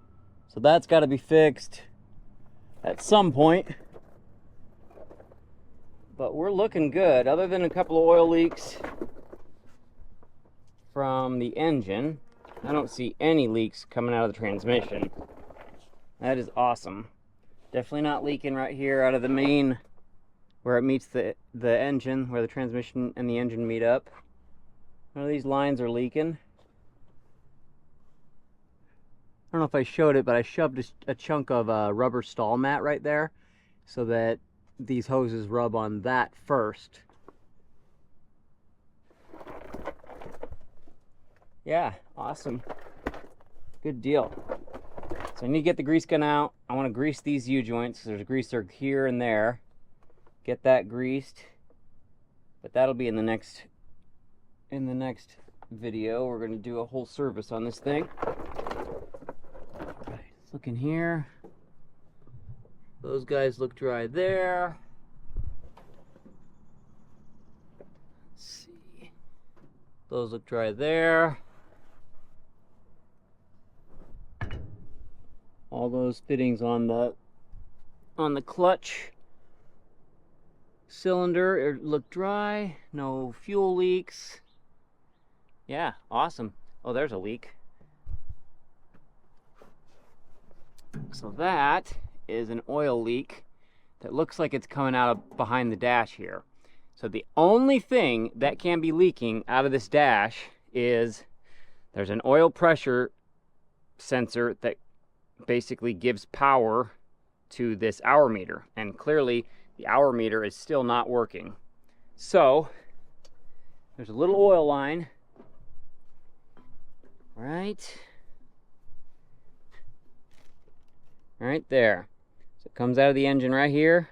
So that's got to be fixed at some point. But we're looking good, other than a couple of oil leaks from the engine. I don't see any leaks coming out of the transmission. That is awesome. Definitely not leaking right here out of the main where it meets the engine, where the transmission and the engine meet up. None of these lines are leaking. I don't know if I showed it, but I shoved a chunk of rubber stall mat right there so that these hoses rub on that first. Yeah, awesome. Good deal. So I need to get the grease gun out. I want to grease these U-joints. There's a greaser here and there. Get that greased. But that'll be in the next video. We're going to do a whole service on this thing. Alright, let's look in here. Those guys look dry there. Let's see. Those look dry there. All those fittings on the clutch cylinder look dry. No fuel leaks. Yeah, awesome. Oh, there's a leak. So that is an oil leak that looks like it's coming out of behind the dash here. So the only thing that can be leaking out of this dash is there's an oil pressure sensor that basically gives power to this hour meter, and clearly the hour meter is still not working. So there's a little oil line right there. So it comes out of the engine right here,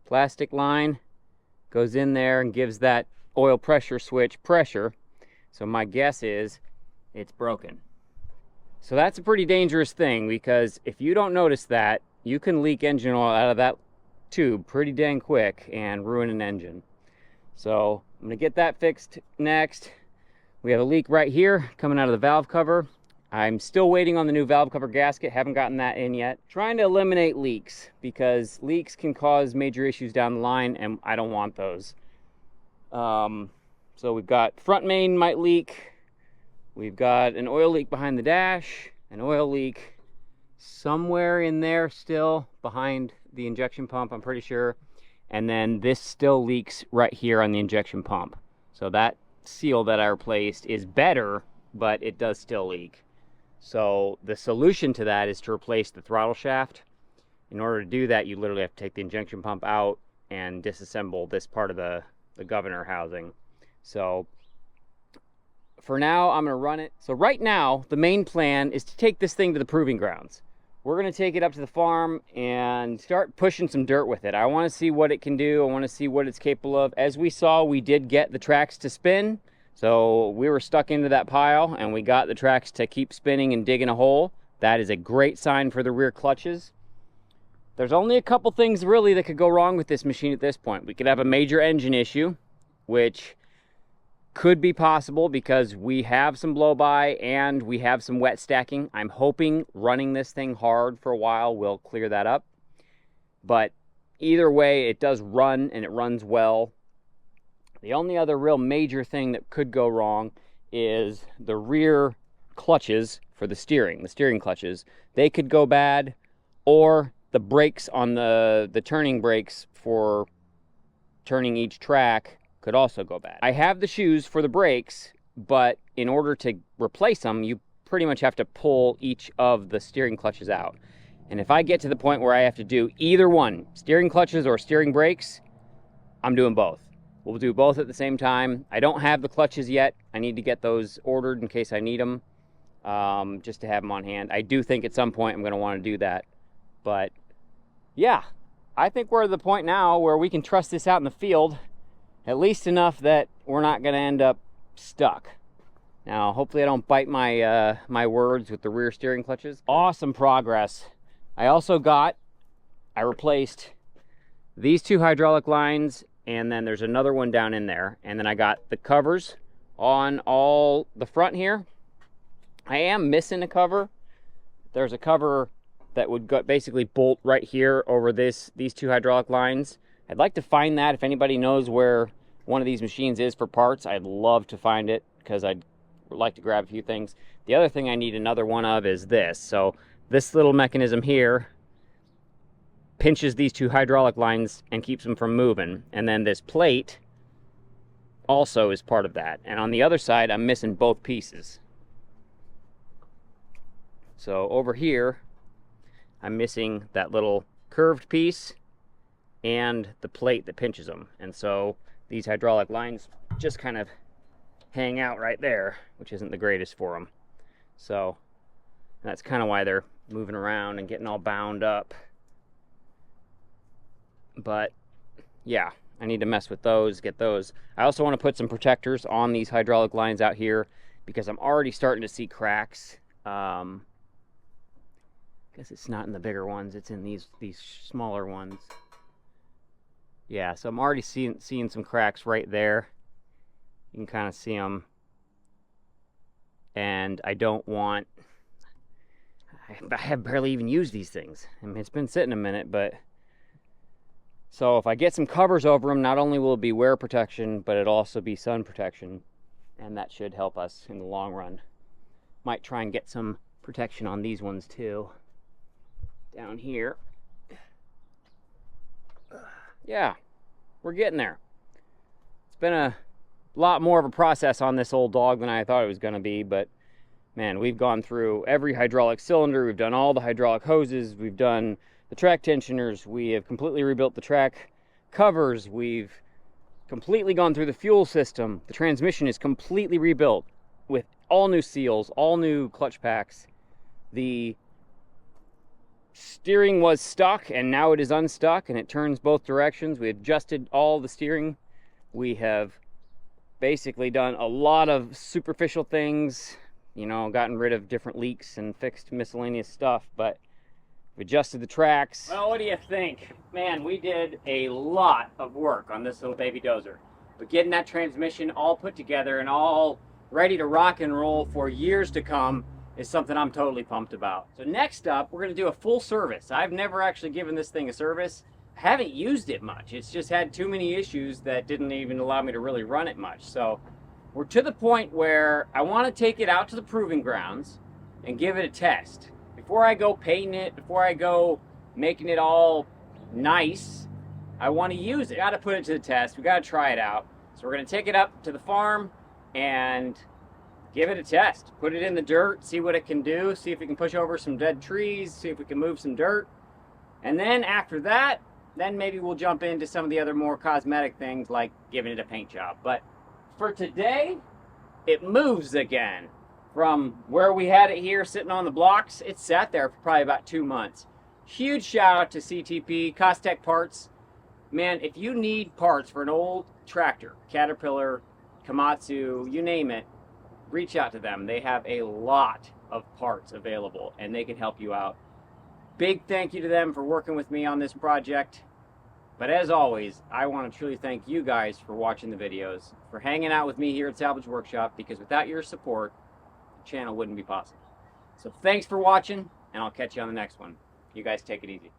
plastic line goes in there and gives that oil pressure switch pressure. So my guess is it's broken. So that's a pretty dangerous thing, because if you don't notice that, you can leak engine oil out of that tube pretty dang quick and ruin an engine. So I'm gonna get that fixed next. We have a leak right here coming out of the valve cover. I'm still waiting on the new valve cover gasket, haven't gotten that in yet. Trying to eliminate leaks, because leaks can cause major issues down the line, and I don't want those. So we've got front main might leak, we've got an oil leak behind the dash, an oil leak somewhere in there still behind the injection pump, I'm pretty sure. And then this still leaks right here on the injection pump. So that seal that I replaced is better, but it does still leak. So the solution to that is to replace the throttle shaft. In order to do that, you literally have to take the injection pump out and disassemble this part of the governor housing. So for now, I'm gonna run it. So right now, the main plan is to take this thing to the proving grounds. We're gonna take it up to the farm and start pushing some dirt with it. I wanna see what it can do. I wanna see what it's capable of. As we saw, we did get the tracks to spin. So we were stuck into that pile and we got the tracks to keep spinning and digging a hole. That is a great sign for the rear clutches. There's only a couple things really that could go wrong with this machine at this point. We could have a major engine issue, which could be possible because we have some blow-by and we have some wet stacking. I'm hoping running this thing hard for a while will clear that up. But either way, it does run and it runs well. The only other real major thing that could go wrong is the rear clutches for the steering clutches. They could go bad, or the brakes on the turning brakes for turning each track could also go bad. I have the shoes for the brakes, but in order to replace them, you pretty much have to pull each of the steering clutches out. And if I get to the point where I have to do either one, steering clutches or steering brakes, I'm doing both. We'll do both at the same time. I don't have the clutches yet. I need to get those ordered in case I need them, just to have them on hand. I do think at some point I'm gonna wanna do that. But yeah, I think we're at the point now where we can trust this out in the field, at least enough that we're not going to end up stuck. Now, hopefully I don't bite my my words with the rear steering clutches. Awesome progress. I replaced these two hydraulic lines, and then there's another one down in there. And then I got the covers on all the front here. I am missing a cover. There's a cover that would basically bolt right here over these two hydraulic lines. I'd like to find that. If anybody knows where one of these machines is for parts, I'd love to find it because I'd like to grab a few things. The other thing I need another one of is this. So this little mechanism here pinches these two hydraulic lines and keeps them from moving. And then this plate also is part of that. And on the other side, I'm missing both pieces. So over here, I'm missing that little curved piece and the plate that pinches them. And so these hydraulic lines just kind of hang out right there, which isn't the greatest for them. So that's kind of why they're moving around and getting all bound up. But yeah, I need to mess with those, get those. I also want to put some protectors on these hydraulic lines out here because I'm already starting to see cracks. I guess it's not in the bigger ones, it's in these smaller ones. Yeah, so I'm already seeing some cracks right there. You can kind of see them. And I don't want... I have barely even used these things. I mean, it's been sitting a minute, but... So if I get some covers over them, not only will it be wear protection, but it'll also be sun protection. And that should help us in the long run. Might try and get some protection on these ones too. Down here. Yeah, we're getting there. It's been a lot more of a process on this old dog than I thought it was going to be, but man, we've gone through every hydraulic cylinder, we've done all the hydraulic hoses, we've done the track tensioners, we have completely rebuilt the track covers, we've completely gone through the fuel system, the transmission is completely rebuilt with all new seals, all new clutch packs. The steering was stuck and now it is unstuck and it turns both directions. We adjusted all the steering. We have basically done a lot of superficial things, you know, gotten rid of different leaks and fixed miscellaneous stuff, but we adjusted the tracks. Well, what do you think? Man, we did a lot of work on this little baby dozer. But getting that transmission all put together and all ready to rock and roll for years to come is something I'm totally pumped about. So next up, we're going to do a full service. I've never actually given this thing a service. I haven't used it much. It's just had too many issues that didn't even allow me to really run it much. So we're to the point where I want to take it out to the proving grounds and give it a test. Before I go painting it, before I go making it all nice, I want to use it. Got to put it to the test. We got to try it out. So we're going to take it up to the farm and give it a test. Put it in the dirt, see what it can do, see if we can push over some dead trees, see if we can move some dirt. And then after that, then maybe we'll jump into some of the other more cosmetic things like giving it a paint job. But for today, it moves again. From where we had it here sitting on the blocks, it sat there for probably about 2 months. Huge shout out to CTP, Costech Parts. Man, if you need parts for an old tractor, Caterpillar, Komatsu, you name it, reach out to them. They have a lot of parts available and they can help you out. Big thank you to them for working with me on this project. But as always, I want to truly thank you guys for watching the videos, for hanging out with me here at Salvage Workshop, because without your support, the channel wouldn't be possible. So thanks for watching, and I'll catch you on the next one. You guys take it easy.